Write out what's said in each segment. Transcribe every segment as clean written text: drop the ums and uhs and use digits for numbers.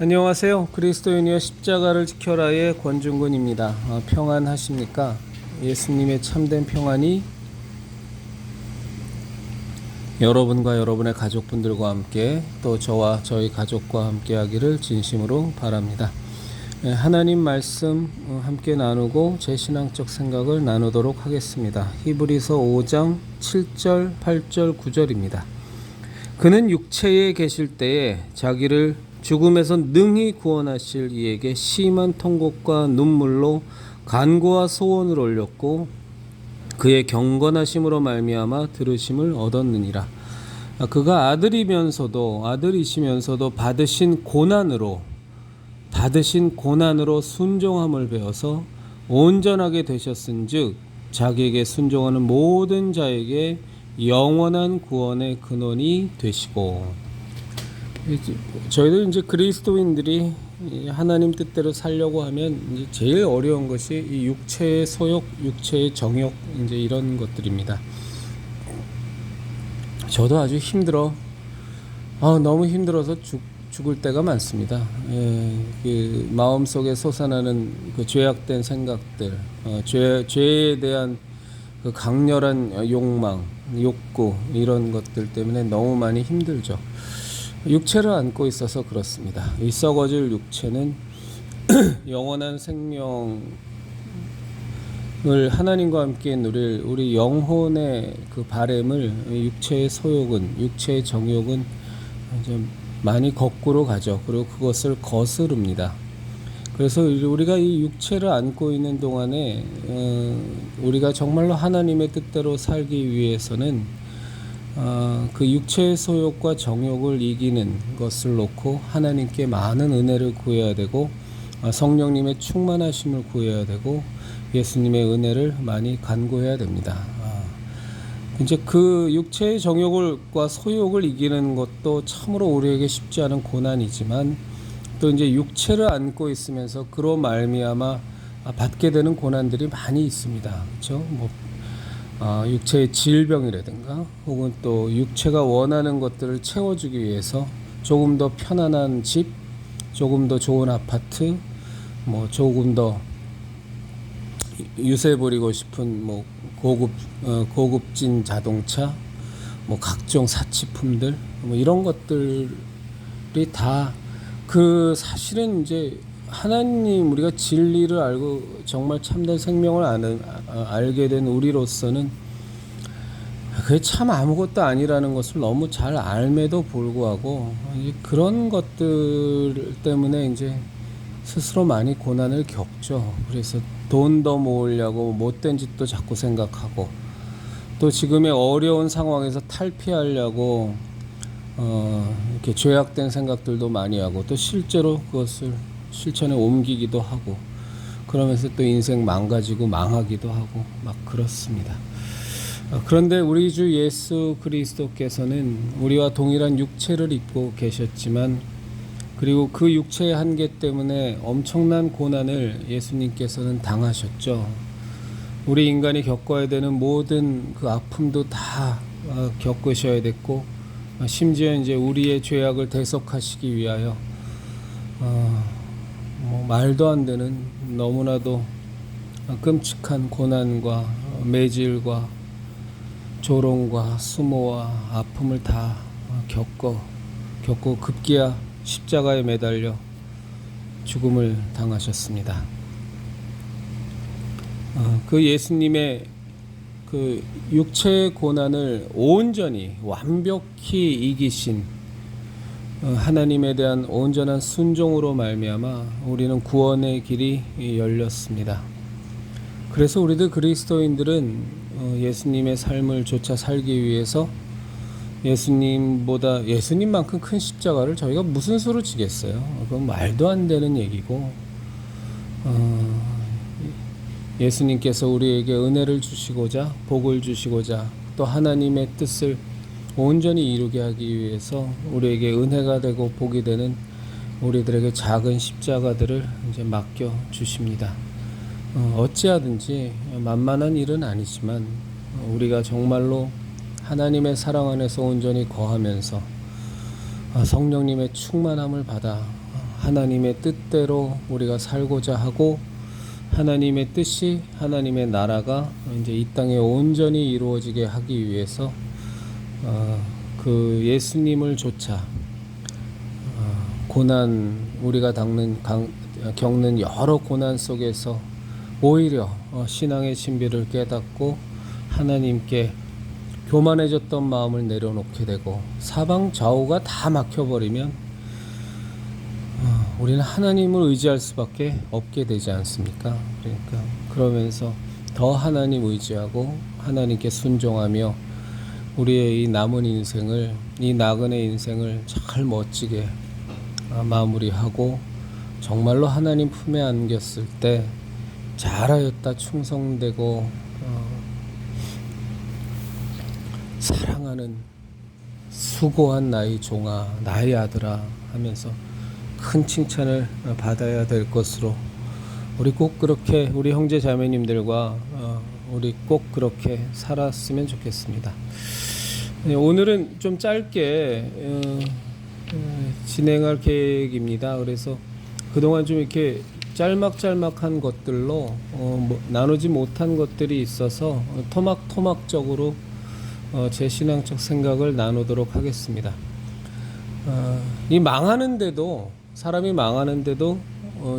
안녕하세요. 그리스도인이여 십자가를 지켜라의 권중근입니다. 평안하십니까? 예수님의 참된 평안이 여러분과 여러분의 가족분들과 함께 또 저와 저희 가족과 함께 하기를 진심으로 바랍니다. 하나님 말씀 함께 나누고 제 신앙적 생각을 나누도록 하겠습니다. 히브리서 5장 7절, 8절, 9절입니다. 그는 육체에 계실 때에 자기를 죽음에서 능히 구원하실 이에게 심한 통곡과 눈물로 간구와 소원을 올렸고 그의 경건하심으로 말미암아 들으심을 얻었느니라. 그가 아들이시면서도 받으신 고난으로 순종함을 배워서 온전하게 되셨은즉 자기에게 순종하는 모든 자에게 영원한 구원의 근원이 되시고. 저희들 이제 그리스도인들이 하나님 뜻대로 살려고 하면 이제 제일 어려운 것이 이 육체의 소욕, 육체의 정욕 이제 이런 것들입니다. 저도 아주 너무 힘들어서 죽을 때가 많습니다. 그 마음속에 솟아나는 그 죄악된 생각들, 죄에 대한 그 강렬한 욕망, 욕구 이런 것들 때문에 너무 많이 힘들죠. 육체를 안고 있어서 그렇습니다. 이 썩어질 육체는 영원한 생명을 하나님과 함께 누릴 우리 영혼의 그 바램을 육체의 소욕은, 육체의 정욕은 이제 많이 거꾸로 가죠. 그리고 그것을 거스릅니다. 그래서 우리가 이 육체를 안고 있는 동안에 우리가 정말로 하나님의 뜻대로 살기 위해서는 그 육체의 소욕과 정욕을 이기는 것을 놓고 하나님께 많은 은혜를 구해야 되고 성령님의 충만하심을 구해야 되고 예수님의 은혜를 많이 간구해야 됩니다. 이제 그 육체의 정욕과 소욕을 이기는 것도 참으로 우리에게 쉽지 않은 고난이지만 또 이제 육체를 안고 있으면서 그로 말미암아 받게 되는 고난들이 많이 있습니다. 그렇죠? 육체의 질병이라든가 혹은 또 육체가 원하는 것들을 채워주기 위해서 조금 더 편안한 집, 조금 더 좋은 아파트, 조금 더 유세 부리고 싶은 고급진 자동차, 각종 사치품들, 이런 것들이 다 사실은 이제 하나님 우리가 진리를 알고 정말 참된 생명을 알게 된 우리로서는 그게 참 아무것도 아니라는 것을 너무 잘 알매도 불구하고 그런 것들 때문에 이제 스스로 많이 고난을 겪죠. 그래서 돈 더 모으려고 못된 짓도 자꾸 생각하고 또 지금의 어려운 상황에서 탈피하려고 이렇게 죄악된 생각들도 많이 하고 또 실제로 그것을 실천에 옮기기도 하고 그러면서 또 인생 망가지고 망하기도 하고 막 그렇습니다. 그런데 우리 주 예수 그리스도께서는 우리와 동일한 육체를 입고 계셨지만 그리고 그 육체의 한계 때문에 엄청난 고난을 예수님께서는 당하셨죠. 우리 인간이 겪어야 되는 모든 그 아픔도 다 겪으셔야 됐고 심지어 이제 우리의 죄악을 대속하시기 위하여 말도 안 되는 너무나도 끔찍한 고난과 매질과 조롱과 수모와 아픔을 다 겪고 급기야 십자가에 매달려 죽음을 당하셨습니다. 그 예수님의 그 육체의 고난을 온전히 완벽히 이기신 하나님에 대한 온전한 순종으로 말미암아 우리는 구원의 길이 열렸습니다. 그래서 우리들 그리스도인들은 예수님의 삶을 조차 살기 위해서 예수님만큼 큰 십자가를 저희가 무슨 수로 지겠어요? 그건 말도 안 되는 얘기고 예수님께서 우리에게 은혜를 주시고자 복을 주시고자 또 하나님의 뜻을 온전히 이루게 하기 위해서 우리에게 은혜가 되고 복이 되는 우리들에게 작은 십자가들을 이제 맡겨 주십니다. 어찌하든지 만만한 일은 아니지만 우리가 정말로 하나님의 사랑 안에서 온전히 거하면서 성령님의 충만함을 받아 하나님의 뜻대로 우리가 살고자 하고 하나님의 뜻이 하나님의 나라가 이제 이 땅에 온전히 이루어지게 하기 위해서 그 예수님을 좇아 고난 우리가 겪는 여러 고난 속에서 오히려 신앙의 신비를 깨닫고 하나님께 교만해졌던 마음을 내려놓게 되고 사방 좌우가 다 막혀버리면 우리는 하나님을 의지할 수밖에 없게 되지 않습니까? 그러니까 그러면서 더 하나님 의지하고 하나님께 순종하며 우리의 이 남은 인생을 이 나그네 인생을 잘 멋지게 마무리하고 정말로 하나님 품에 안겼을 때 잘하였다 충성되고 사랑하는 수고한 나의 종아 나의 아들아 하면서 큰 칭찬을 받아야 될 것으로 우리 꼭 그렇게 우리 형제 자매님들과 우리 꼭 그렇게 살았으면 좋겠습니다. 오늘은 좀 짧게 진행할 계획입니다. 그래서 그동안 좀 이렇게 짤막짤막한 것들로 나누지 못한 것들이 있어서 토막토막적으로 제 신앙적 생각을 나누도록 하겠습니다. 이 망하는데도 사람이 망하는데도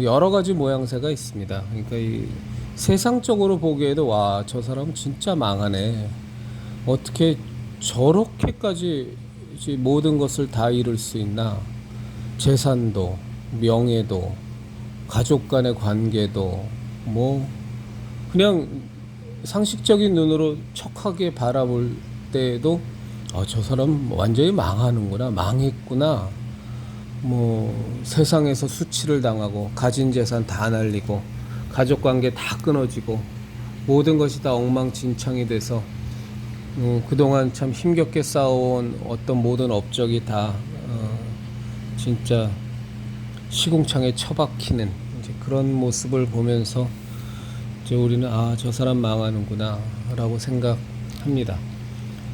여러 가지 모양새가 있습니다. 그러니까 이 세상적으로 보기에도 와, 저 사람 진짜 망하네. 어떻게 저렇게까지 모든 것을 다 잃을 수 있나? 재산도, 명예도, 가족 간의 관계도, 뭐 그냥 상식적인 눈으로 척하게 바라볼 때에도 저 사람 완전히 망하는구나, 망했구나. 뭐 세상에서 수치를 당하고 가진 재산 다 날리고 가족 관계 다 끊어지고 모든 것이 다 엉망진창이 돼서 그동안 참 힘겹게 쌓아온 어떤 모든 업적이 다 진짜 시궁창에 처박히는 이제 그런 모습을 보면서 이제 우리는 저 사람 망하는구나 라고 생각합니다.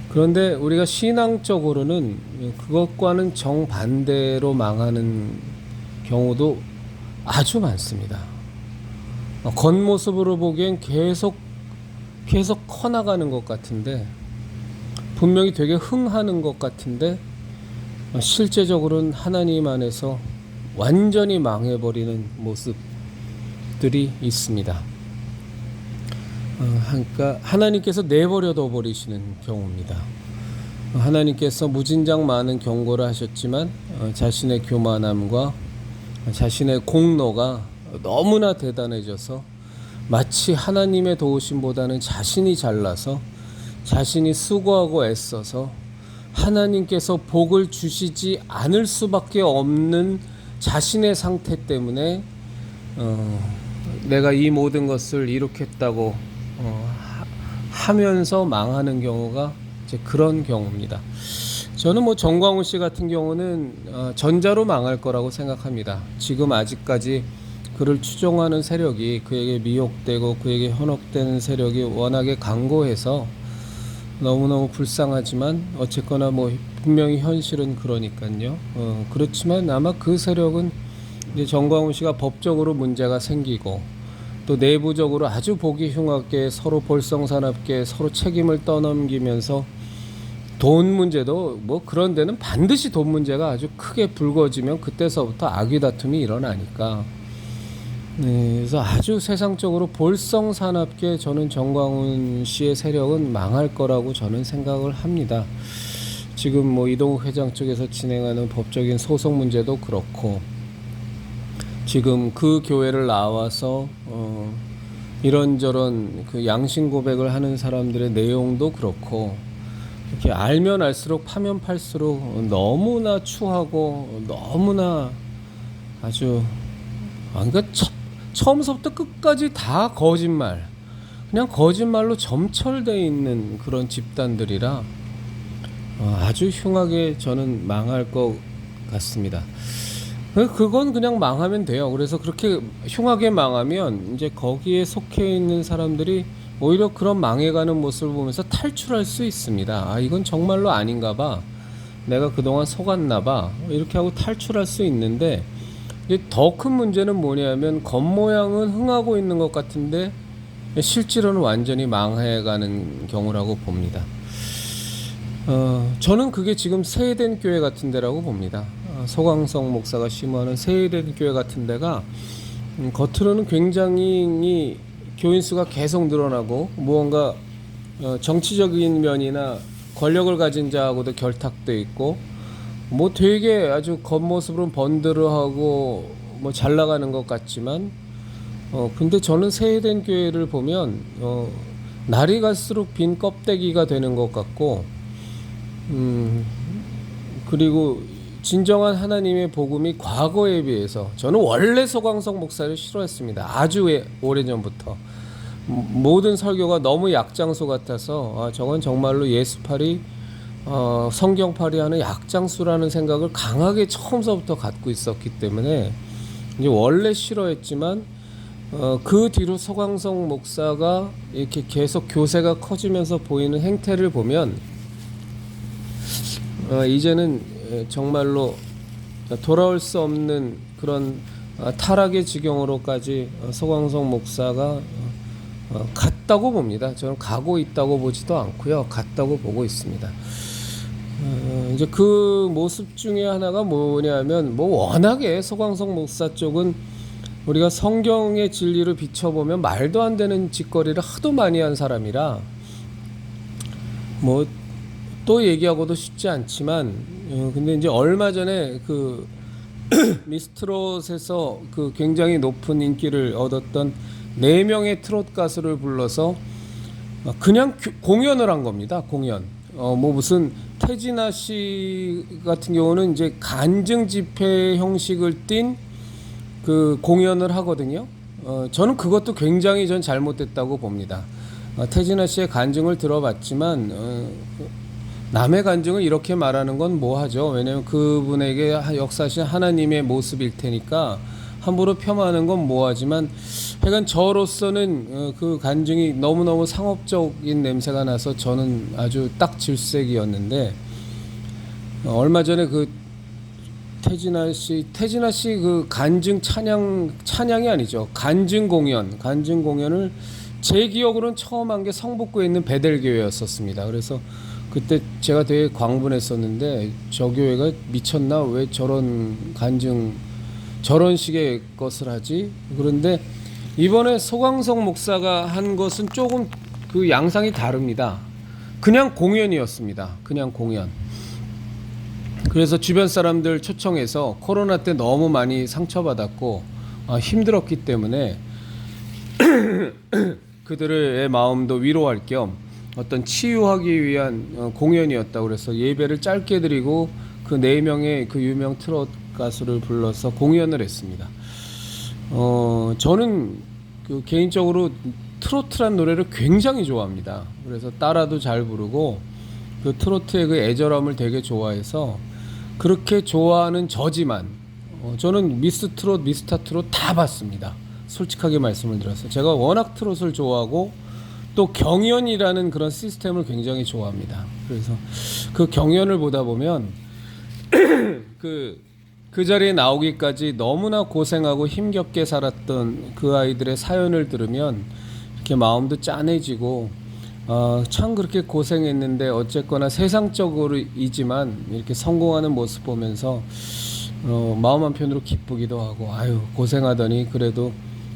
그런데 우리가 신앙적으로는 그것과는 정반대로 망하는 경우도 아주 많습니다. 겉모습으로 보기엔 계속 커나가는 것 같은데 분명히 되게 흥하는 것 같은데 실제적으로는 하나님 안에서 완전히 망해버리는 모습들이 있습니다. 그러니까 하나님께서 내버려둬 버리시는 경우입니다. 하나님께서 무진장 많은 경고를 하셨지만 자신의 교만함과 자신의 공로가 너무나 대단해져서 마치 하나님의 도우심보다는 자신이 잘나서 자신이 수고하고 애써서 하나님께서 복을 주시지 않을 수밖에 없는 자신의 상태 때문에 내가 이 모든 것을 이룩했다고 하면서 망하는 경우가 이제 그런 경우입니다. 저는 뭐 정광훈 씨 같은 경우는 전자로 망할 거라고 생각합니다. 지금 아직까지 그를 추종하는 세력이 그에게 미혹되고 그에게 현혹되는 세력이 워낙에 강고해서 너무너무 불쌍하지만 어쨌거나 뭐 분명히 현실은 그러니까요. 그렇지만 아마 그 세력은 이제 정광훈 씨가 법적으로 문제가 생기고 또 내부적으로 아주 보기 흉하게 서로 볼썽사납게 서로 책임을 떠넘기면서 돈 문제도 뭐 그런 데는 반드시 돈 문제가 아주 크게 불거지면 그때서부터 악의 다툼이 일어나니까 그래서 아주 세상적으로 볼썽사납게 저는 정광훈 씨의 세력은 망할 거라고 저는 생각을 합니다. 지금 뭐 이동욱 회장 쪽에서 진행하는 법적인 소송 문제도 그렇고 지금 그 교회를 나와서 이런저런 그 양심 고백을 하는 사람들의 내용도 그렇고 이렇게 알면 알수록 파면 팔수록 너무나 추하고 너무나 아주 그러니까 처음부터 끝까지 다 거짓말 그냥 거짓말로 점철되어 있는 그런 집단들이라 아주 흉하게 저는 망할 것 같습니다. 그건 그냥 망하면 돼요. 그래서 그렇게 흉하게 망하면 이제 거기에 속해 있는 사람들이 오히려 그런 망해가는 모습을 보면서 탈출할 수 있습니다. 이건 정말로 아닌가 봐. 내가 그동안 속았나 봐. 이렇게 하고 탈출할 수 있는데 이제 더 큰 문제는 뭐냐면 겉모양은 흥하고 있는 것 같은데 실제로는 완전히 망해가는 경우라고 봅니다. 저는 그게 지금 세해된 교회 같은 데라고 봅니다. 서광석 목사가 심호하는 세해된 교회 같은 데가 겉으로는 굉장히 교인 수가 계속 늘어나고 무언가 정치적인 면이나 권력을 가진 자하고도 결탁돼 있고 뭐 되게 아주 겉모습으로는 번드르하고 뭐 잘 나가는 것 같지만 근데 저는 세해된 교회를 보면 날이 갈수록 빈 껍데기가 되는 것 같고 그리고 진정한 하나님의 복음이 과거에 비해서 저는 원래 서광석 목사를 싫어했습니다. 아주 오래전부터 모든 설교가 너무 약장수 같아서 저건 정말로 예수팔이 성경팔이 하는 약장수라는 생각을 강하게 처음서부터 갖고 있었기 때문에 이제 원래 싫어했지만 그 뒤로 서광석 목사가 이렇게 계속 교세가 커지면서 보이는 행태를 보면 이제는 정말로 돌아올 수 없는 그런 타락의 지경으로까지 서광석 목사가 갔다고 봅니다. 저는 가고 있다고 보지도 않고요. 갔다고 보고 있습니다. 이제 그 모습 중에 하나가 뭐냐면 뭐 워낙에 서광석 목사 쪽은 우리가 성경의 진리를 비춰보면 말도 안 되는 짓거리를 하도 많이 한 사람이라 뭐 또 얘기하고도 쉽지 않지만 근데 이제 얼마 전에 그 미스트롯에서 그 굉장히 높은 인기를 얻었던 4명의 트롯 가수를 불러서 그냥 공연을 한 겁니다. 공연. 뭐 무슨 태진아 씨 같은 경우는 이제 간증 집회 형식을 띤 그 공연을 하거든요. 저는 그것도 굉장히 전 잘못됐다고 봅니다. 태진아 씨의 간증을 들어봤지만 남의 간증을 이렇게 말하는 건 뭐하죠. 왜냐하면 그분에게 역사하신 하나님의 모습일 테니까 함부로 폄하하는 건 뭐하지만 하여간 저로서는 그 간증이 너무너무 상업적인 냄새가 나서 저는 아주 딱 질색이었는데 얼마 전에 그 태진아 씨 그 간증 찬양이 아니죠. 간증 공연을 제 기억으로는 처음 한 게 성북구에 있는 베델교회였었습니다. 그래서 그때 제가 되게 광분했었는데 저 교회가 미쳤나? 왜 저런 저런 식의 것을 하지? 그런데 이번에 서광석 목사가 한 것은 조금 그 양상이 다릅니다. 그냥 공연이었습니다. 그냥 공연. 그래서 주변 사람들 초청해서 코로나 때 너무 많이 상처받았고 힘들었기 때문에 그들의 마음도 위로할 겸 어떤 치유하기 위한 공연이었다고 그래서 예배를 짧게 드리고 그 4명의 그 유명 트롯 가수를 불러서 공연을 했습니다. 저는 그 개인적으로 트로트란 노래를 굉장히 좋아합니다. 그래서 따라도 잘 부르고 그 트로트의 그 애절함을 되게 좋아해서 그렇게 좋아하는 저지만 저는 미스트롯, 미스터트롯 다 봤습니다. 솔직하게 말씀을 드려서 제가 워낙 트롯을 좋아하고 또 경연이라는 그런 시스템을 굉장히 좋아합니다. 그래서 그 경연을 보다 보면 그 자리에 나오기까지 너무나 고생하고 힘겹게 살았던 그 아이들의 사연을 들으면 이렇게 마음도 짠해지고 참 그렇게 고생했는데 어쨌거나 세상적으로이지만 이렇게 성공하는 모습 보면서 마음 한편으로 기쁘기도 하고 아유 고생하더니 그래도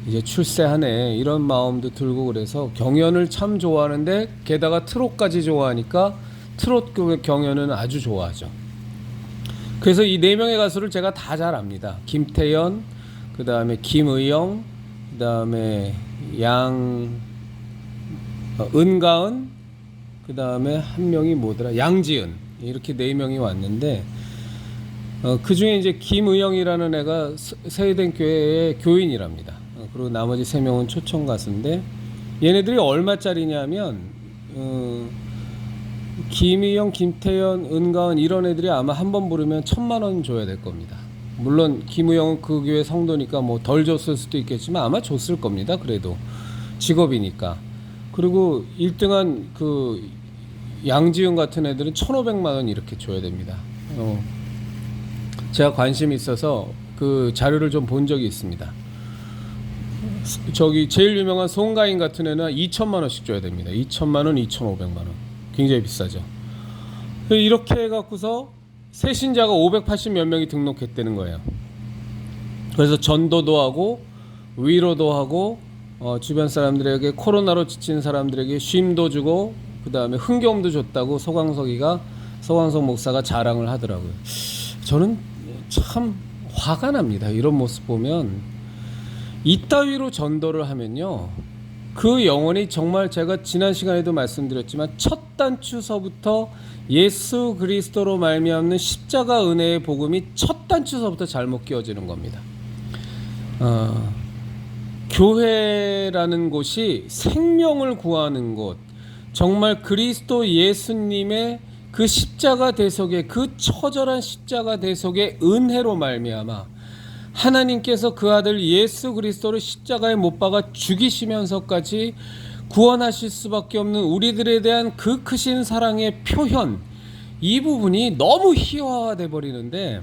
이제 출세하네 이런 마음도 들고 그래서 경연을 참 좋아하는데 게다가 트롯까지 좋아하니까 트롯 경연은 아주 좋아하죠. 그래서 이 4명의 가수를 제가 다 잘 압니다. 김태연, 그 다음에 김의영, 그 다음에 은가은, 그 다음에 한 명이 뭐더라 양지은 이렇게 4명이 왔는데 그 중에 이제 김의영이라는 애가 세해된 교회의 교인이랍니다. 그리고 나머지 3명은 초청 가수인데 얘네들이 얼마짜리냐면 김희영, 김태연, 은가은 이런 애들이 아마 한 번 부르면 1,000,000원 줘야 될 겁니다. 물론 김희영은 그 교회 성도니까 뭐 덜 줬을 수도 있겠지만 아마 줬을 겁니다. 그래도 직업이니까. 그리고 1등한 그 양지은 같은 애들은 1,500만 원 이렇게 줘야 됩니다. 제가 관심이 있어서 그 자료를 좀 본 적이 있습니다. 저기 제일 유명한 송가인 같은 애는 2천만 원씩 줘야 됩니다. 2천만 원, 2,500만 원. 굉장히 비싸죠. 이렇게 해갖고서 새신자가 580 몇 명이 등록했다는 거예요. 그래서 전도도 하고 위로도 하고 주변 사람들에게, 코로나로 지친 사람들에게 쉼도 주고 그 다음에 흥겨움도 줬다고 소광석 목사가 자랑을 하더라고요. 저는 참 화가 납니다. 이런 모습 보면. 이따위로 전도를 하면요, 그 영혼이 정말, 제가 지난 시간에도 말씀드렸지만 첫 단추서부터 예수 그리스도로 말미암는 십자가 은혜의 복음이 첫 단추서부터 잘못 끼워지는 겁니다. 교회라는 곳이 생명을 구하는 곳, 정말 그리스도 예수님의 그 십자가 대속의, 그 처절한 십자가 대속의 은혜로 말미암아 하나님께서 그 아들 예수 그리스도를 십자가에 못 박아 죽이시면서까지 구원하실 수밖에 없는 우리들에 대한 그 크신 사랑의 표현, 이 부분이 너무 희화화돼 버리는데,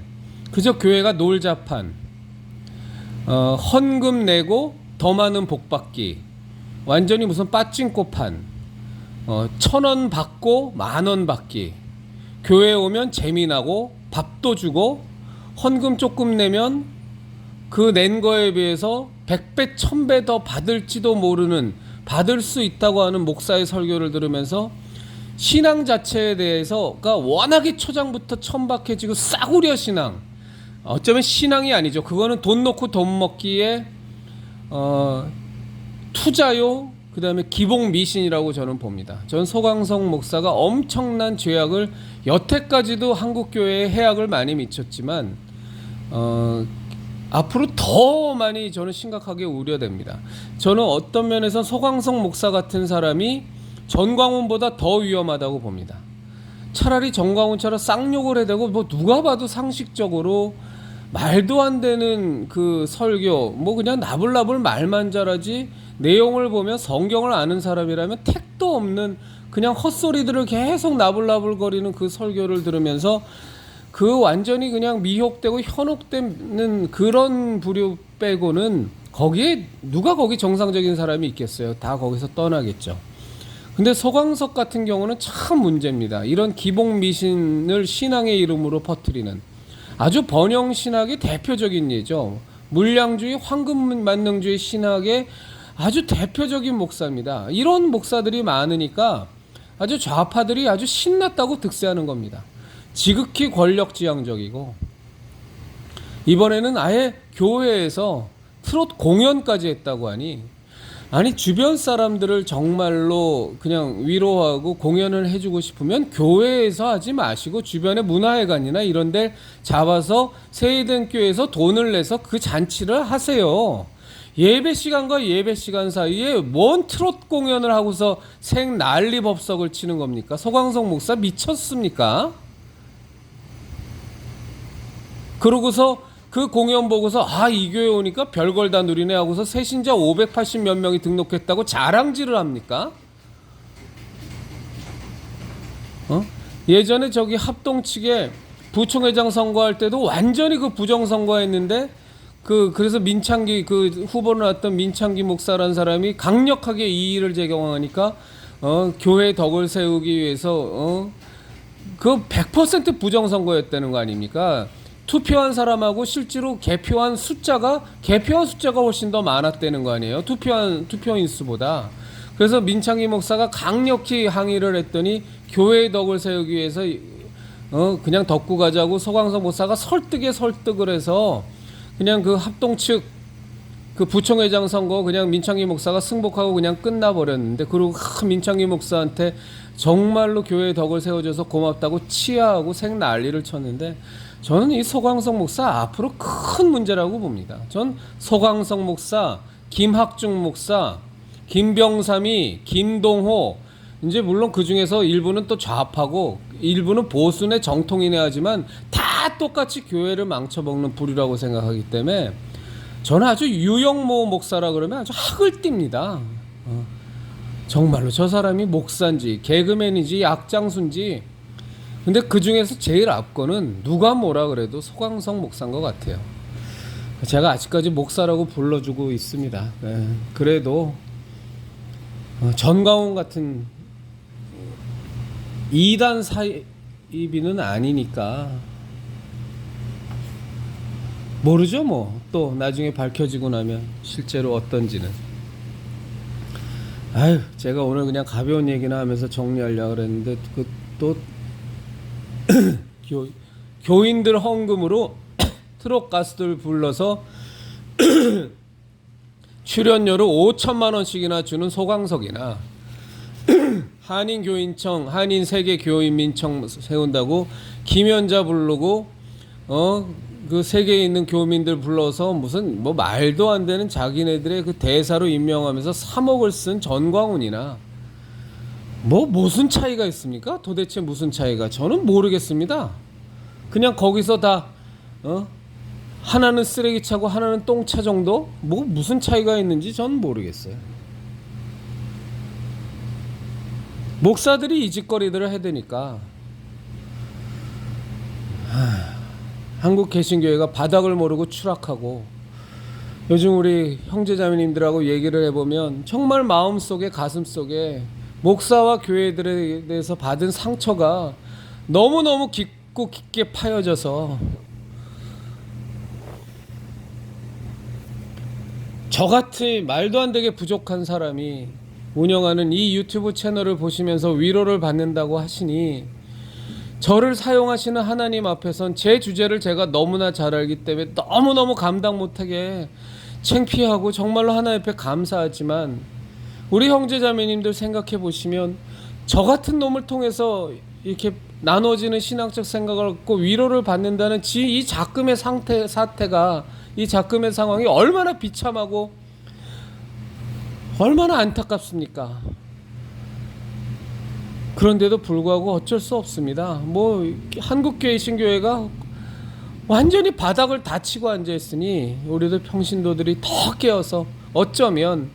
그저 교회가 놀자판, 헌금 내고 더 많은 복 받기, 완전히 무슨 빠찡코판, 1,000원 받고 10,000원 받기, 교회 오면 재미나고 밥도 주고 헌금 조금 내면 그 낸 거에 비해서 100배 1000배 더 받을지도 모르는, 받을 수 있다고 하는 목사의 설교를 들으면서 신앙 자체에 대해서가 워낙에 초장부터 천박해지고 싸구려 신앙, 어쩌면 신앙이 아니죠. 그거는 돈 놓고 돈 먹기에 투자요, 그 다음에 기복 미신이라고 저는 봅니다. 전 소광석 목사가 엄청난 죄악을, 여태까지도 한국교회에 해악을 많이 미쳤지만 앞으로 더 많이 저는 심각하게 우려됩니다. 저는 어떤 면에서 소광석 목사 같은 사람이 전광훈보다 더 위험하다고 봅니다. 차라리 전광훈처럼 쌍욕을 해대고, 뭐 누가 봐도 상식적으로 말도 안 되는 그 설교, 뭐 그냥 나불나불 말만 잘하지 내용을 보면 성경을 아는 사람이라면 택도 없는 그냥 헛소리들을 계속 나불나불 거리는 그 설교를 들으면서 그 완전히 그냥 미혹되고 현혹되는 그런 부류 빼고는 거기에 누가 거기 정상적인 사람이 있겠어요. 다 거기서 떠나겠죠. 근데 소광석 같은 경우는 참 문제입니다. 이런 기복 미신을 신앙의 이름으로 퍼뜨리는 아주 번영 신학의 대표적인 예죠. 물량주의, 황금 만능주의 신학의 아주 대표적인 목사입니다. 이런 목사들이 많으니까 아주 좌파들이 아주 신났다고 득세하는 겁니다. 지극히 권력지향적이고, 이번에는 아예 교회에서 트롯 공연까지 했다고 하니, 아니 주변 사람들을 정말로 그냥 위로하고 공연을 해주고 싶으면 교회에서 하지 마시고 주변의 문화회관이나 이런 데 잡아서 세이den교회에서 돈을 내서 그 잔치를 하세요. 예배 시간과 예배 시간 사이에 뭔 트롯 공연을 하고서 생 난리 법석을 치는 겁니까? 소광석 목사 미쳤습니까? 그러고서 그 공연 보고서 이 교회 오니까 별걸 다 누리네 하고서 새신자 580 몇 명이 등록했다고 자랑질을 합니까? 예전에 저기 합동 측에 부총회장 선거할 때도 완전히 그 부정 선거했는데, 그래서 민창기 그 후보로 나왔던 민창기 목사라는 사람이 강력하게 이의를 제기하니까 교회 덕을 세우기 위해서 그 100% 부정 선거였다는 거 아닙니까? 투표한 사람하고 실제로 개표한 숫자가 훨씬 더 많았다는 거 아니에요? 투표인 수보다. 그래서 민창기 목사가 강력히 항의를 했더니 교회의 덕을 세우기 위해서 그냥 덮고 가자고 소광석 목사가 설득을 해서 그냥 그 합동 측 그 부총회장 선거 그냥 민창기 목사가 승복하고 그냥 끝나버렸는데, 그리고 민창기 목사한테 정말로 교회의 덕을 세워줘서 고맙다고 치하하고 생 난리를 쳤는데, 저는 이 소광석 목사 앞으로 큰 문제라고 봅니다. 전 소광석 목사, 김학중 목사, 김병삼이, 김동호, 이제 물론 그 중에서 일부는 또 좌파고 일부는 보수네 정통이네 하지만 다 똑같이 교회를 망쳐먹는 부류라고 생각하기 때문에 저는 아주 유영모 목사라 그러면 아주 학을 띱니다. 정말로 저 사람이 목사인지 개그맨인지 약장수인지. 근데 그 중에서 제일 앞거는 누가 뭐라 그래도 소광석 목사인 것 같아요. 제가 아직까지 목사라고 불러주고 있습니다. 그래도 전광훈 같은 이단 사이비는 아니니까 모르죠. 뭐 또 나중에 밝혀지고 나면 실제로 어떤지는. 아유, 제가 오늘 그냥 가벼운 얘기나 하면서 정리하려고 그랬는데 또 교인들 헌금으로 트롯 가수들 불러서 출연료를 5천만 원씩이나 주는 소강석이나 한인 교인청, 한인 세계 교인민청 세운다고 김연자 부르고 그 세계에 있는 교민들 불러서 무슨 뭐 말도 안 되는 자기네들의 그 대사로 임명하면서 3억을 쓴 전광훈이나 뭐 무슨 차이가 있습니까? 도대체 무슨 차이가? 저는 모르겠습니다. 그냥 거기서 다 하나는 쓰레기차고 하나는 똥차 정도? 뭐 무슨 차이가 있는지 저는 모르겠어요. 목사들이 이 짓거리들을 해대니까 한국 개신교회가 바닥을 모르고 추락하고, 요즘 우리 형제자매님들하고 얘기를 해보면 정말 마음속에 가슴속에 목사와 교회들에 대해서 받은 상처가 너무너무 깊고 깊게 파여져서 저같이 말도 안 되게 부족한 사람이 운영하는 이 유튜브 채널을 보시면서 위로를 받는다고 하시니, 저를 사용하시는 하나님 앞에선 제 주제를 제가 너무나 잘 알기 때문에 너무너무 감당 못하게 창피하고 정말로 하나님 앞에 감사하지만, 우리 형제자매님들 생각해 보시면 저 같은 놈을 통해서 이렇게 나눠지는 신앙적 생각을 갖고 위로를 받는다는 이 작금의 사태가, 이 작금의 상황이 얼마나 비참하고 얼마나 안타깝습니까? 그런데도 불구하고 어쩔 수 없습니다. 뭐 한국교회 신교회가 완전히 바닥을 다 치고 앉아있으니 우리들 평신도들이 더 깨어서, 어쩌면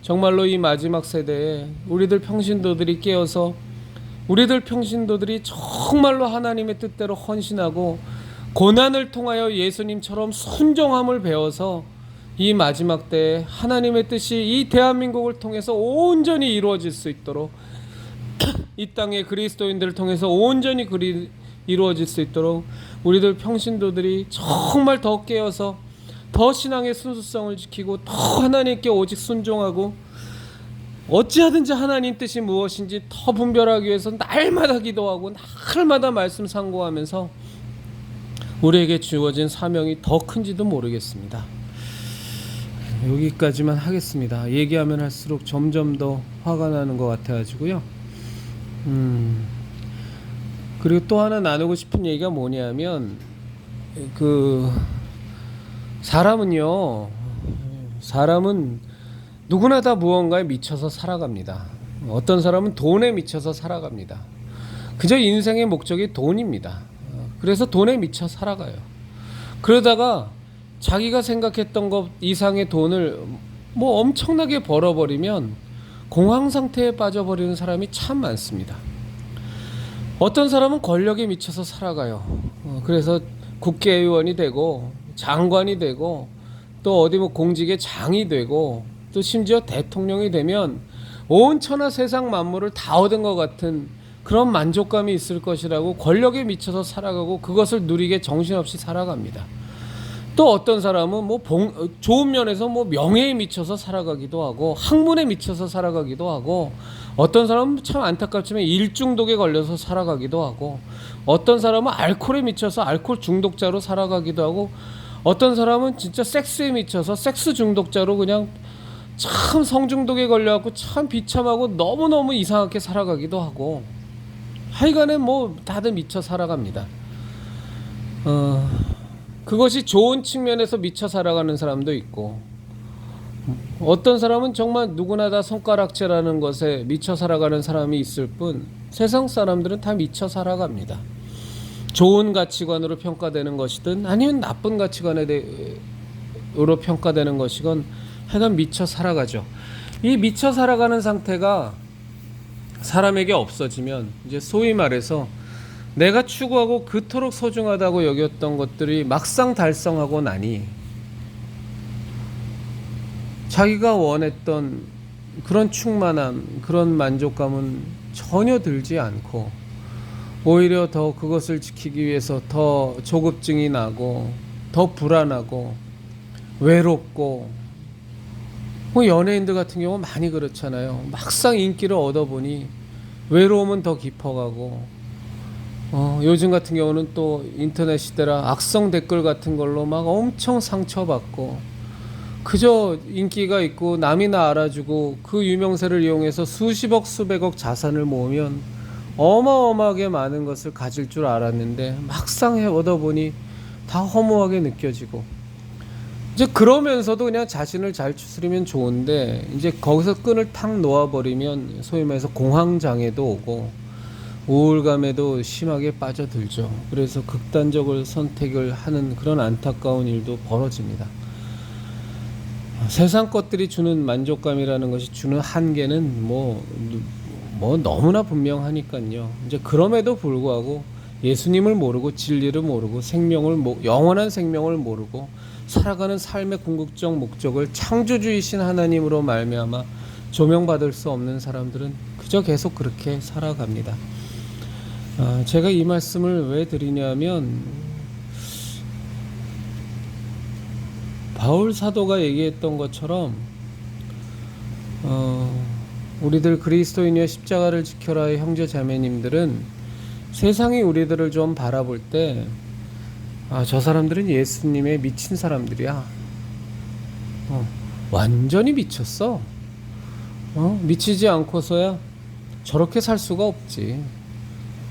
정말로 이 마지막 세대에 우리들 평신도들이 깨어서 우리들 평신도들이 정말로 하나님의 뜻대로 헌신하고 고난을 통하여 예수님처럼 순종함을 배워서 이 마지막 때에 하나님의 뜻이 이 대한민국을 통해서 온전히 이루어질 수 있도록, 이 땅의 그리스도인들을 통해서 온전히 이루어질 수 있도록 우리들 평신도들이 정말 더 깨어서 더 신앙의 순수성을 지키고 더 하나님께 오직 순종하고, 어찌하든지 하나님 뜻이 무엇인지 더 분별하기 위해서 날마다 기도하고 날마다 말씀 상고하면서 우리에게 주어진 사명이 더 큰지도 모르겠습니다. 여기까지만 하겠습니다. 얘기하면 할수록 점점 더 화가 나는 것 같아가지고요. 그리고 또 하나 나누고 싶은 얘기가 뭐냐면, 사람은 누구나 다 무언가에 미쳐서 살아갑니다. 어떤 사람은 돈에 미쳐서 살아갑니다. 그저 인생의 목적이 돈입니다. 그래서 돈에 미쳐 살아가요. 그러다가 자기가 생각했던 것 이상의 돈을 뭐 엄청나게 벌어버리면 공황 상태에 빠져버리는 사람이 참 많습니다. 어떤 사람은 권력에 미쳐서 살아가요. 그래서 국회의원이 되고 장관이 되고 또 어디 뭐 공직의 장이 되고 또 심지어 대통령이 되면 온 천하 세상 만물을 다 얻은 것 같은 그런 만족감이 있을 것이라고 권력에 미쳐서 살아가고 그것을 누리게 정신없이 살아갑니다. 또 어떤 사람은 뭐 좋은 면에서 뭐 명예에 미쳐서 살아가기도 하고 학문에 미쳐서 살아가기도 하고, 어떤 사람은 참 안타깝지만 일중독에 걸려서 살아가기도 하고, 어떤 사람은 알코올에 미쳐서 알코올 중독자로 살아가기도 하고, 어떤 사람은 진짜 섹스에 미쳐서 섹스 중독자로 그냥 참 성중독에 걸려갖고 참 비참하고 너무너무 이상하게 살아가기도 하고, 하여간에 뭐 다들 미쳐 살아갑니다. 그것이 좋은 측면에서 미쳐 살아가는 사람도 있고, 어떤 사람은 정말 누구나 다 손가락질하는 것에 미쳐 살아가는 사람이 있을 뿐, 세상 사람들은 다 미쳐 살아갑니다. 좋은 가치관으로 평가되는 것이든 아니면 나쁜 가치관으로 평가되는 것이건 하여간 미쳐 살아가죠. 이 미쳐 살아가는 상태가 사람에게 없어지면 이제 소위 말해서 내가 추구하고 그토록 소중하다고 여겼던 것들이 막상 달성하고 나니 자기가 원했던 그런 충만함, 그런 만족감은 전혀 들지 않고 오히려 더 그것을 지키기 위해서 더 조급증이 나고 더 불안하고 외롭고, 뭐 연예인들 같은 경우 많이 그렇잖아요. 막상 인기를 얻어보니 외로움은 더 깊어가고, 요즘 같은 경우는 또 인터넷 시대라 악성 댓글 같은 걸로 막 엄청 상처받고, 그저 인기가 있고 남이나 알아주고 그 유명세를 이용해서 수십억 수백억 자산을 모으면 어마어마하게 많은 것을 가질 줄 알았는데 막상 해 얻어보니 다 허무하게 느껴지고, 이제 그러면서도 그냥 자신을 잘 추스리면 좋은데 이제 거기서 끈을 탁 놓아버리면 소위 말해서 공황장애도 오고 우울감에도 심하게 빠져들죠. 그래서 극단적으로 선택을 하는 그런 안타까운 일도 벌어집니다. 세상 것들이 주는 만족감이라는 것이 주는 한계는 뭐 너무나 분명하니까요. 이제 그럼에도 불구하고 예수님을 모르고 진리를 모르고 영원한 생명을 모르고 살아가는 삶의 궁극적 목적을 창조주이신 하나님으로 말미암아 조명받을 수 없는 사람들은 그저 계속 그렇게 살아갑니다. 제가 이 말씀을 왜 드리냐면, 바울 사도가 얘기했던 것처럼 우리들 그리스도인이여 십자가를 지켜라의 형제 자매님들은 세상이 우리들을 좀 바라볼 때 저 사람들은 예수님에 미친 사람들이야. 완전히 미쳤어. 미치지 않고서야 저렇게 살 수가 없지.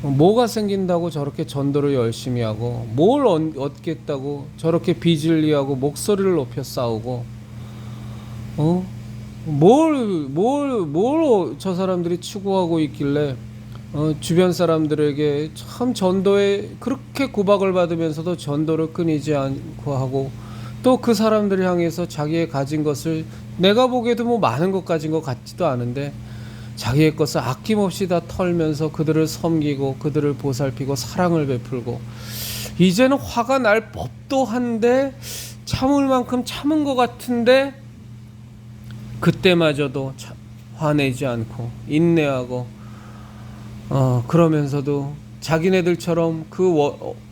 뭐가 생긴다고 저렇게 전도를 열심히 하고, 뭘 얻겠다고 저렇게 비질리하고 목소리를 높여 싸우고, 뭘 저 사람들이 추구하고 있길래 주변 사람들에게 참 전도에 그렇게 구박을 받으면서도 전도를 끊이지 않고 하고, 또 그 사람들을 향해서 자기의 가진 것을, 내가 보기에도 뭐 많은 것 가진 것 같지도 않은데 자기의 것을 아낌없이 다 털면서 그들을 섬기고 그들을 보살피고 사랑을 베풀고, 이제는 화가 날 법도 한데 참을 만큼 참은 것 같은데 그때마저도 화내지 않고 인내하고, 그러면서도 자기네들처럼 그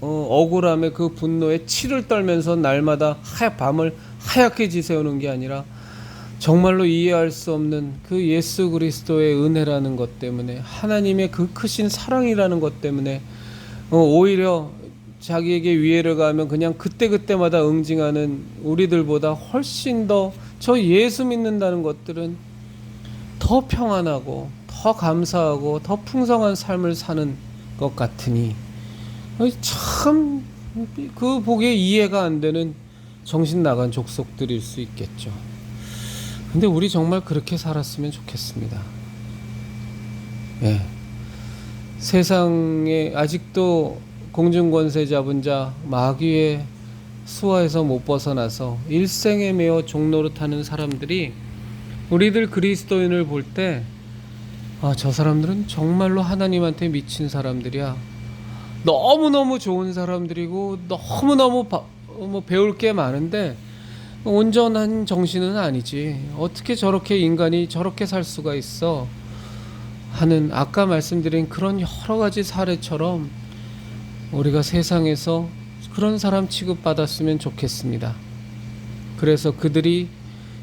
억울함에 그 분노에 치를 떨면서 날마다 밤을 하얗게 지새우는 게 아니라 정말로 이해할 수 없는 그 예수 그리스도의 은혜라는 것 때문에, 하나님의 그 크신 사랑이라는 것 때문에 오히려 자기에게 위해를 가하면 그냥 그때그때마다 응징하는 우리들보다 훨씬 더 저 예수 믿는다는 것들은 더 평안하고 더 감사하고 더 풍성한 삶을 사는 것 같으니, 참 그 보기에 이해가 안 되는 정신 나간 족속들일 수 있겠죠. 근데 우리 정말 그렇게 살았으면 좋겠습니다. 예. 세상에 아직도 공중권세 잡은 자 마귀의 수하에서 못 벗어나서 일생에 매어 종노릇하는 사람들이 우리들 그리스도인을 볼 때 저 사람들은 정말로 하나님한테 미친 사람들이야. 너무너무 좋은 사람들이고 너무너무 배울 게 많은데 온전한 정신은 아니지. 어떻게 저렇게 인간이 저렇게 살 수가 있어 하는, 아까 말씀드린 그런 여러 가지 사례처럼 우리가 세상에서 그런 사람 취급받았으면 좋겠습니다. 그래서 그들이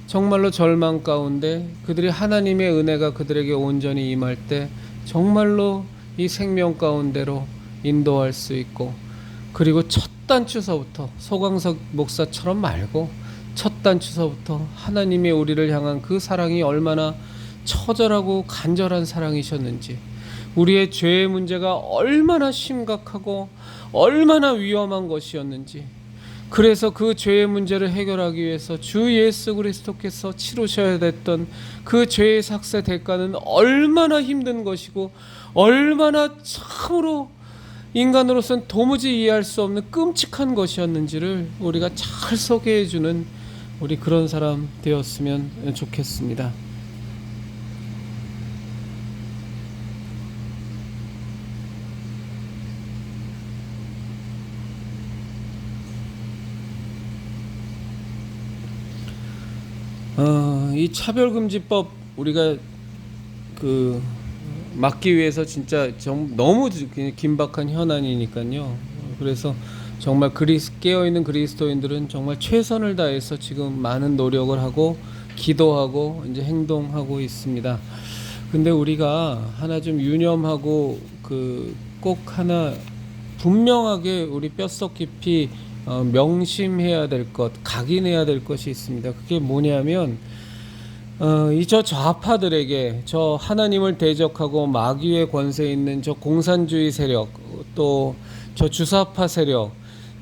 정말로 절망 가운데 그들이 하나님의 은혜가 그들에게 온전히 임할 때 정말로 이 생명 가운데로 인도할 수 있고, 그리고 첫 단추서부터 소광석 목사처럼 말고 첫 단추서부터 하나님의 우리를 향한 그 사랑이 얼마나 처절하고 간절한 사랑이셨는지, 우리의 죄의 문제가 얼마나 심각하고 얼마나 위험한 것이었는지, 그래서 그 죄의 문제를 해결하기 위해서 주 예수 그리스도께서 치르셔야 됐던 그 죄의 삭세 대가는 얼마나 힘든 것이고 얼마나 참으로 인간으로서는 도무지 이해할 수 없는 끔찍한 것이었는지를 우리가 잘 소개해주는 우리 그런 사람 되었으면 좋겠습니다. 이 차별금지법 우리가 그 막기 위해서 진짜 너무 긴박한 현안이니까요. 그래서 정말 깨어있는 그리스도인들은 정말 최선을 다해서 지금 많은 노력을 하고 기도하고 이제 행동하고 있습니다. 근데 우리가 하나 좀 유념하고 꼭 하나 분명하게 우리 뼛속 깊이 명심해야 될 것, 각인해야 될 것이 있습니다. 그게 뭐냐면 이 저 좌파들에게 저 하나님을 대적하고 마귀의 권세 있는 저 공산주의 세력, 또 저 주사파 세력,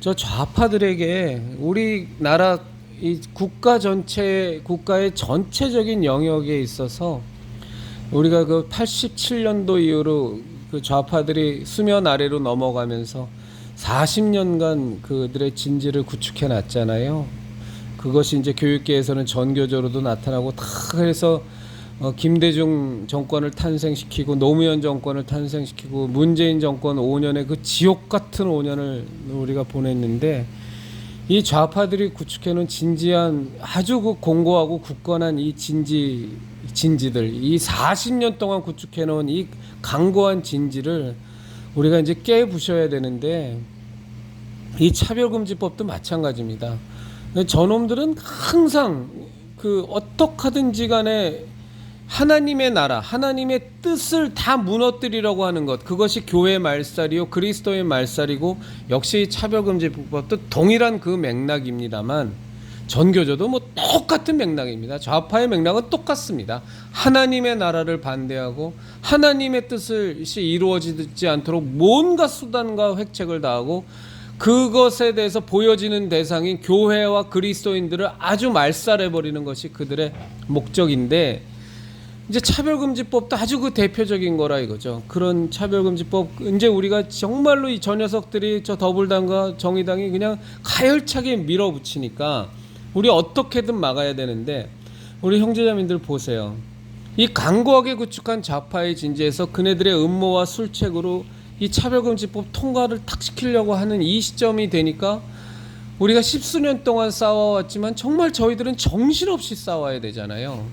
저 좌파들에게 우리나라 이 국가의 전체적인 영역에 있어서 우리가 그 87년도 이후로 그 좌파들이 수면 아래로 넘어가면서 40년간 그들의 진지를 구축해 놨잖아요. 그것이 이제 교육계에서는 전교조로도 나타나고 다 그래서 김대중 정권을 탄생시키고 노무현 정권을 탄생시키고 문재인 정권 5년의 그 지옥 같은 5년을 우리가 보냈는데 이 좌파들이 구축해놓은 진지한 아주 그 공고하고 굳건한 이 진지들 이 40년 동안 구축해놓은 이 강고한 진지를 우리가 이제 깨부셔야 되는데 이 차별금지법도 마찬가지입니다. 저놈들은 항상 어떻게 하든지 간에 하나님의 나라, 하나님의 뜻을 다 무너뜨리려고 하는 것, 그것이 교회의 말살이요 그리스도의 말살이고 역시 차별금지법도 동일한 그 맥락입니다만 전교조도 뭐 똑같은 맥락입니다. 좌파의 맥락은 똑같습니다. 하나님의 나라를 반대하고 하나님의 뜻이 이루어지지 않도록 뭔가 수단과 획책을 다하고 그것에 대해서 보여지는 대상인 교회와 그리스도인들을 아주 말살해버리는 것이 그들의 목적인데 이제 차별금지법도 아주 그 대표적인 거라 이거죠. 그런 차별금지법 이제 우리가 정말로 이 저 녀석들이 저 더불당과 정의당이 그냥 가열차게 밀어붙이니까 우리 어떻게든 막아야 되는데 우리 형제자매들 보세요. 이 강고하게 구축한 좌파의 진지에서 그네들의 음모와 술책으로 이 차별금지법 통과를 탁 시키려고 하는 이 시점이 되니까 우리가 십수년 동안 싸워왔지만 정말 저희들은 정신없이 싸워야 되잖아요.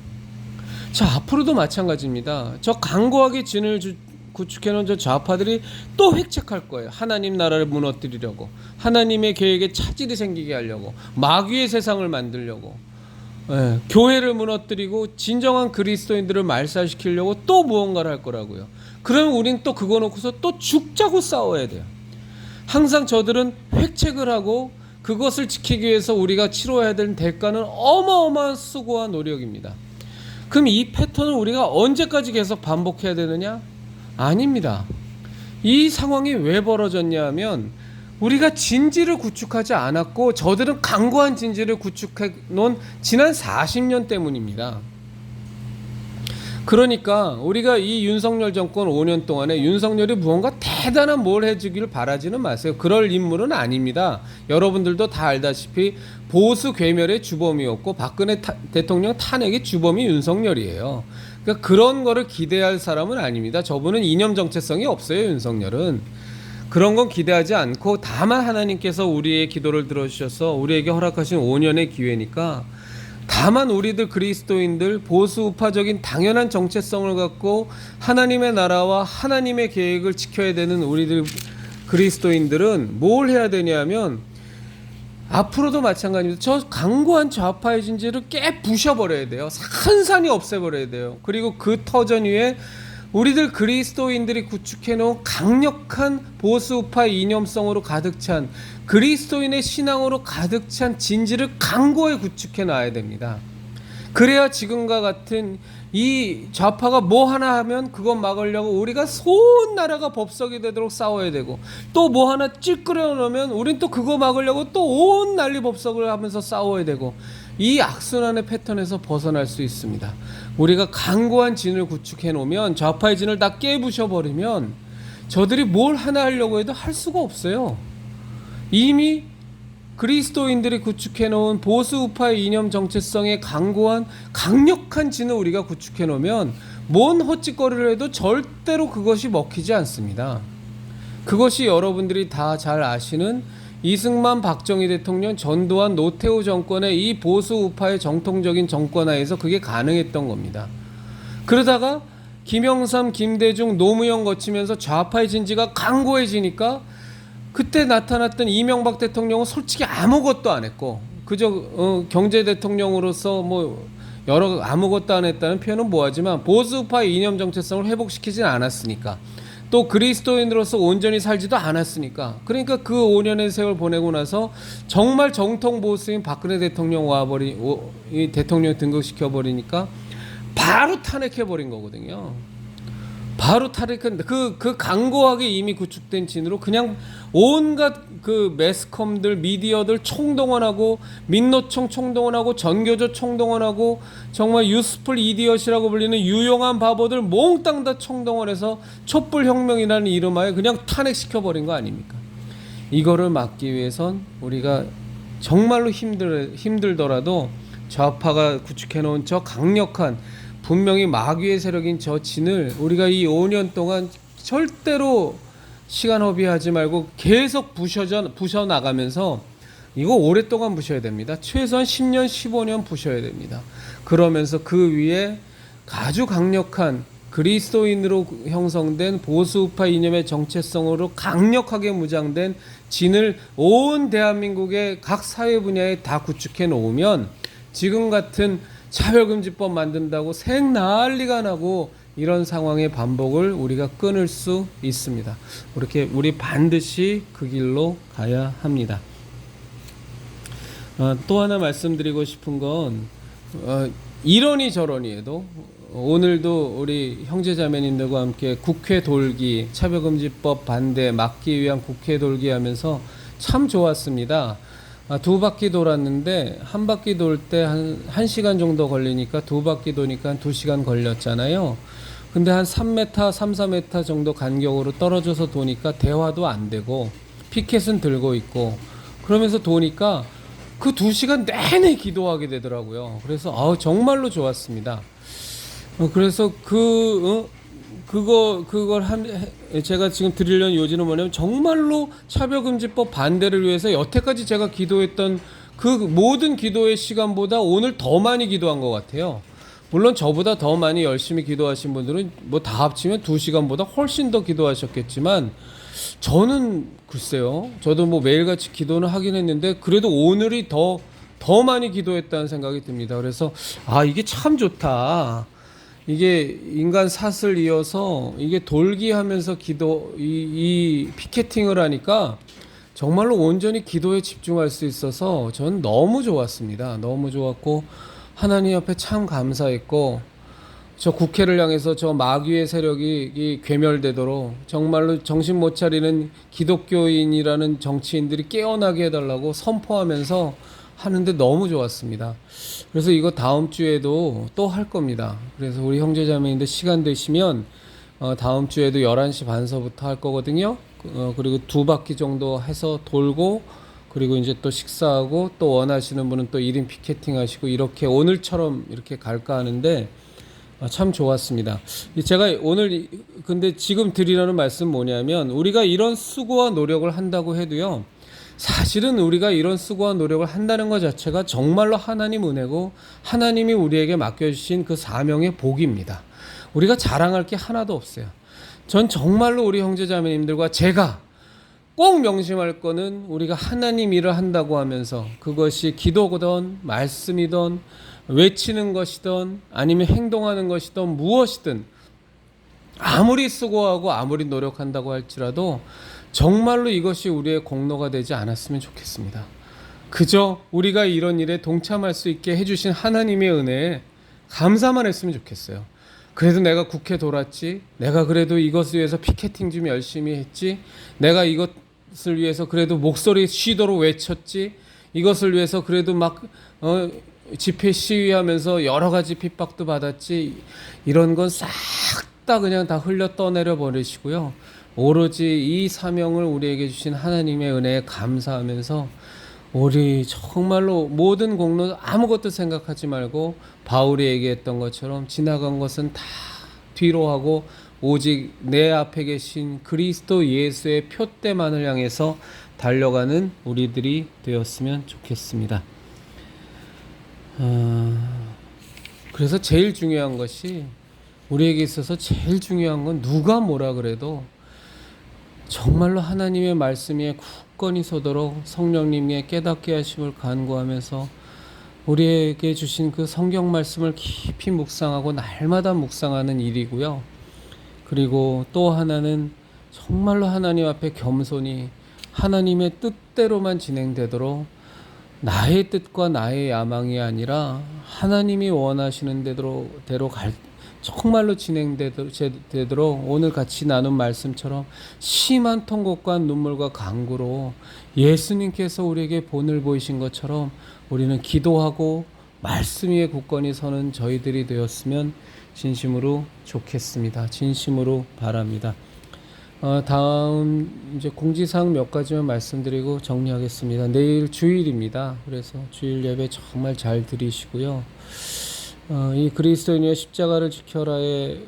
자, 앞으로도 마찬가지입니다. 저 강고하게 진을 구축해놓은 저 좌파들이 또 획책할 거예요. 하나님 나라를 무너뜨리려고, 하나님의 계획에 차질이 생기게 하려고, 마귀의 세상을 만들려고, 교회를 무너뜨리고 진정한 그리스도인들을 말살시키려고 또 무언가를 할 거라고요. 그러면 우린 또 그거 놓고서 또 죽자고 싸워야 돼요. 항상 저들은 획책을 하고 그것을 지키기 위해서 우리가 치러야 되는 대가는 어마어마한 수고와 노력입니다. 그럼 이 패턴을 우리가 언제까지 계속 반복해야 되느냐? 아닙니다. 이 상황이 왜 벌어졌냐 하면 우리가 진지를 구축하지 않았고 저들은 강고한 진지를 구축해 놓은 지난 40년 때문입니다. 그러니까 우리가 이 윤석열 정권 5년 동안에 윤석열이 무언가 대단한 뭘 해주기를 바라지는 마세요. 그럴 인물은 아닙니다. 여러분들도 다 알다시피 보수 괴멸의 주범이었고 박근혜 대통령 탄핵의 주범이 윤석열이에요. 그러니까 그런 거를 기대할 사람은 아닙니다. 저분은 이념 정체성이 없어요. 윤석열은. 그런 건 기대하지 않고 다만 하나님께서 우리의 기도를 들어주셔서 우리에게 허락하신 5년의 기회니까 다만 우리들 그리스도인들 보수 우파적인 당연한 정체성을 갖고 하나님의 나라와 하나님의 계획을 지켜야 되는 우리들 그리스도인들은 뭘 해야 되냐면 앞으로도 마찬가지입니다. 저 강고한 좌파의 진지를 깨 부셔버려야 돼요. 산산이 없애버려야 돼요. 그리고 그 터전 위에 우리들 그리스도인들이 구축해놓은 강력한 보수우파 이념성으로 가득 찬 그리스도인의 신앙으로 가득 찬 진지를 강고에 구축해놔야 됩니다. 그래야 지금과 같은 이 좌파가 뭐 하나 하면 그것 막으려고 우리가 온 나라가 법석이 되도록 싸워야 되고 또 뭐 하나 찔끄려 놓으면 우린 또 그거 막으려고 또 온 난리 법석을 하면서 싸워야 되고 이 악순환의 패턴에서 벗어날 수 있습니다. 우리가 강고한 진을 구축해 놓으면 좌파의 진을 다 깨부셔버리면 저들이 뭘 하나 하려고 해도 할 수가 없어요. 이미 그리스도인들이 구축해 놓은 보수 우파의 이념 정체성에 강고한 강력한 진을 우리가 구축해 놓으면 뭔 헛짓거리를 해도 절대로 그것이 먹히지 않습니다. 그것이 여러분들이 다 잘 아시는 이승만 박정희 대통령, 전두환 노태우 정권의 이 보수 우파의 정통적인 정권하에서 그게 가능했던 겁니다. 그러다가 김영삼, 김대중, 노무현 거치면서 좌파의 진지가 강고해지니까 그때 나타났던 이명박 대통령은 솔직히 아무것도 안 했고 그저 경제 대통령으로서 뭐 여러 아무것도 안 했다는 표현은 뭐하지만 보수파의 이념 정체성을 회복시키진 않았으니까, 또 그리스도인으로서 온전히 살지도 않았으니까, 그러니까 그 5년의 세월 보내고 나서 정말 정통 보수인 박근혜 대통령 이 대통령 등극시켜 버리니까 바로 탄핵해 버린 거거든요. 바로 탈핵한 그 강고하게 이미 구축된 진으로 그냥 온갖 그 매스컴들, 미디어들 총동원하고, 민노총 총동원하고, 전교조 총동원하고, 정말 유스풀 이디엇이라고 불리는 유용한 바보들 몽땅 다 총동원해서 촛불혁명이라는 이름하에 그냥 탄핵시켜버린 거 아닙니까? 이거를 막기 위해선 우리가 정말로 힘들더라도 좌파가 구축해놓은 저 강력한, 분명히 마귀의 세력인 저 진을 우리가 이 5년 동안 절대로 시간 허비하지 말고 계속 부셔 나가면서, 이거 오랫동안 부셔야 됩니다. 최소한 10년, 15년 부셔야 됩니다. 그러면서 그 위에 아주 강력한 그리스도인으로 형성된 보수우파 이념의 정체성으로 강력하게 무장된 진을 온 대한민국의 각 사회 분야에 다 구축해 놓으면 지금 같은 차별금지법 만든다고 생난리가 나고 이런 상황의 반복을 우리가 끊을 수 있습니다. 우리 반드시 그 길로 가야 합니다. 또 하나 말씀드리고 싶은 건 이러니 저러니 해도 오늘도 우리 형제자매님들과 함께 국회 돌기, 차별금지법 반대 막기 위한 국회 돌기 하면서 참 좋았습니다. 2바퀴 돌았는데 한 바퀴 돌 때 한 1시간 정도 걸리니까 2바퀴 도니까 2시간 걸렸잖아요. 근데 한 3m, 4m 정도 간격으로 떨어져서 도니까 대화도 안 되고 피켓은 들고 있고 그러면서 도니까 그 2시간 내내 기도하게 되더라고요. 그래서 정말로 좋았습니다. 그래서 제가 지금 드리려는 요지는 뭐냐면, 정말로 차별금지법 반대를 위해서 여태까지 제가 기도했던 그 모든 기도의 시간보다 오늘 더 많이 기도한 것 같아요. 물론 저보다 더 많이 열심히 기도하신 분들은 뭐 다 합치면 2시간보다 훨씬 더 기도하셨겠지만, 저는 글쎄요, 저도 뭐 매일같이 기도는 하긴 했는데 그래도 오늘이 더 많이 기도했다는 생각이 듭니다. 그래서 이게 참 좋다. 이게 인간 사슬 이어서 이게 돌기하면서 이 피켓팅을 하니까 정말로 온전히 기도에 집중할 수 있어서 전 너무 좋았습니다. 너무 좋았고 하나님 옆에 참 감사했고, 저 국회를 향해서 저 마귀의 세력이 괴멸되도록 정말로 정신 못 차리는 기독교인이라는 정치인들이 깨어나게 해달라고 선포하면서 하는데 너무 좋았습니다. 그래서 이거 다음 주에도 또 할 겁니다. 그래서 우리 형제자매님들 시간 되시면 다음 주에도 11시 반서부터 할 거거든요. 그리고 2바퀴 정도 해서 돌고, 그리고 이제 또 식사하고, 또 원하시는 분은 또 1인 피켓팅 하시고, 이렇게 오늘처럼 이렇게 갈까 하는데 참 좋았습니다. 제가 오늘 근데 지금 드리려는 말씀 뭐냐면, 우리가 이런 수고와 노력을 한다고 해도요, 사실은 우리가 이런 수고와 노력을 한다는 것 자체가 정말로 하나님 은혜고 하나님이 우리에게 맡겨주신 그 사명의 복입니다. 우리가 자랑할 게 하나도 없어요. 전 정말로 우리 형제자매님들과 제가 꼭 명심할 거는, 우리가 하나님 일을 한다고 하면서 그것이 기도든 말씀이든 외치는 것이든 아니면 행동하는 것이든 무엇이든 아무리 수고하고 아무리 노력한다고 할지라도 정말로 이것이 우리의 공로가 되지 않았으면 좋겠습니다. 그저 우리가 이런 일에 동참할 수 있게 해주신 하나님의 은혜에 감사만 했으면 좋겠어요. 그래도 내가 국회 돌았지, 내가 그래도 이것을 위해서 피켓팅 좀 열심히 했지, 내가 이것을 위해서 그래도 목소리 쉬도록 외쳤지, 이것을 위해서 그래도 막 집회 시위하면서 여러 가지 핍박도 받았지, 이런 건 싹 다 그냥 다 흘려 떠내려 버리시고요. 오로지 이 사명을 우리에게 주신 하나님의 은혜에 감사하면서 우리 정말로 모든 공로 아무것도 생각하지 말고, 바울이 얘기했던 것처럼 지나간 것은 다 뒤로 하고 오직 내 앞에 계신 그리스도 예수의 표대만을 향해서 달려가는 우리들이 되었으면 좋겠습니다. 그래서 제일 중요한 것이, 우리에게 있어서 제일 중요한 건 누가 뭐라 그래도 정말로 하나님의 말씀에 굳건히 서도록 성령님의 깨닫게 하심을 간구하면서 우리에게 주신 그 성경 말씀을 깊이 묵상하고 날마다 묵상하는 일이고요. 그리고 또 하나는 정말로 하나님 앞에 겸손히 하나님의 뜻대로만 진행되도록, 나의 뜻과 나의 야망이 아니라 하나님이 원하시는 대로 정말로 진행되도록 오늘 같이 나눈 말씀처럼 심한 통곡과 눈물과 간구로 예수님께서 우리에게 본을 보이신 것처럼 우리는 기도하고 말씀 위에 굳건히 서는 저희들이 되었으면 진심으로 좋겠습니다. 진심으로 바랍니다. 다음 이제 공지사항 몇 가지만 말씀드리고 정리하겠습니다. 내일 주일입니다. 그래서 주일 예배 정말 잘 드리시고요. 이 그리스도인의 십자가를 지켜라의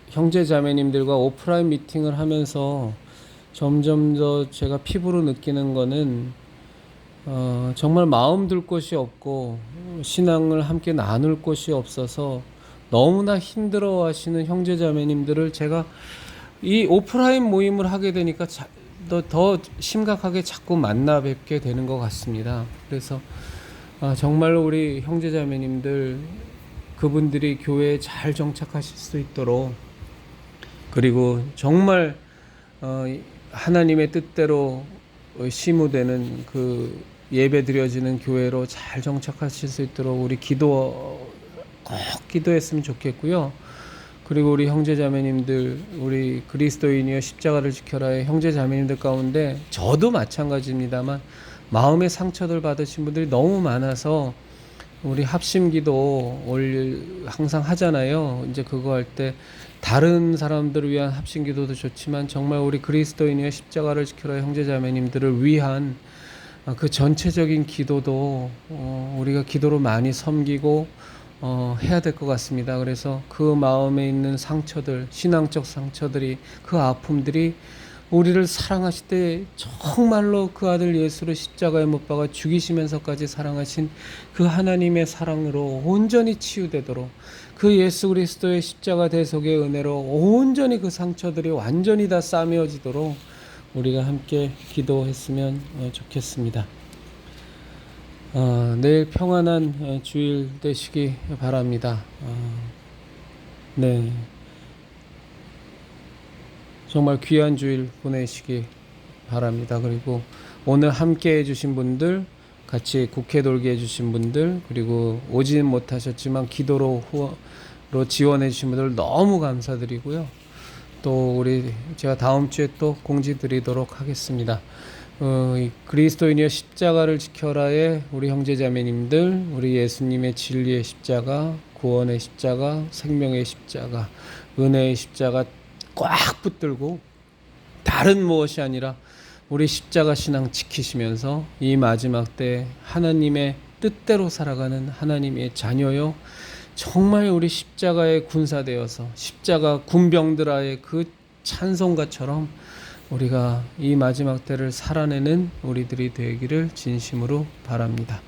형제 자매님들과 오프라인 미팅을 하면서 점점 더 제가 피부로 느끼는 거는 정말 마음 둘 곳이 없고 신앙을 함께 나눌 곳이 없어서 너무나 힘들어 하시는 형제 자매님들을 제가 이 오프라인 모임을 하게 되니까 더 심각하게 자꾸 만나 뵙게 되는 것 같습니다. 그래서 정말로 우리 형제 자매님들, 그분들이 교회에 잘 정착하실 수 있도록, 그리고 정말 하나님의 뜻대로 시무되는 그 예배 드려지는 교회로 잘 정착하실 수 있도록 우리 꼭 기도했으면 좋겠고요. 그리고 우리 형제 자매님들, 우리 그리스도인이여 십자가를 지켜라의 형제 자매님들 가운데 저도 마찬가지입니다만 마음의 상처들 받으신 분들이 너무 많아서 우리 합심기도 항상 하잖아요. 이제 그거 할 때 다른 사람들을 위한 합심기도도 좋지만 정말 우리 그리스도인이여 십자가를 지켜라의 형제 자매님들을 위한 그 전체적인 기도도 우리가 기도로 많이 섬기고 해야 될 것 같습니다. 그래서 그 마음에 있는 상처들, 신앙적 상처들이, 그 아픔들이 우리를 사랑하실 때 정말로 그 아들 예수를 십자가에 못 박아 죽이시면서까지 사랑하신 그 하나님의 사랑으로 온전히 치유되도록, 그 예수 그리스도의 십자가 대속의 은혜로 온전히 그 상처들이 완전히 다 싸매어지도록 우리가 함께 기도했으면 좋겠습니다. 내일 평안한 주일 되시기 바랍니다. 네, 정말 귀한 주일 보내시기 바랍니다. 그리고 오늘 함께 해주신 분들, 같이 국회 돌게 해주신 분들, 그리고 오지는 못하셨지만 기도로 지원해 주신 분들 너무 감사드리고요. 또 제가 다음 주에 또 공지 드리도록 하겠습니다. 그리스도인이여 십자가를 지켜라의 우리 형제자매님들, 우리 예수님의 진리의 십자가, 구원의 십자가, 생명의 십자가, 은혜의 십자가 꽉 붙들고 다른 무엇이 아니라 우리 십자가 신앙 지키시면서 이 마지막 때 하나님의 뜻대로 살아가는 하나님의 자녀요, 정말 우리 십자가의 군사되어서 십자가 군병들아의 그 찬송가처럼 우리가 이 마지막 때를 살아내는 우리들이 되기를 진심으로 바랍니다.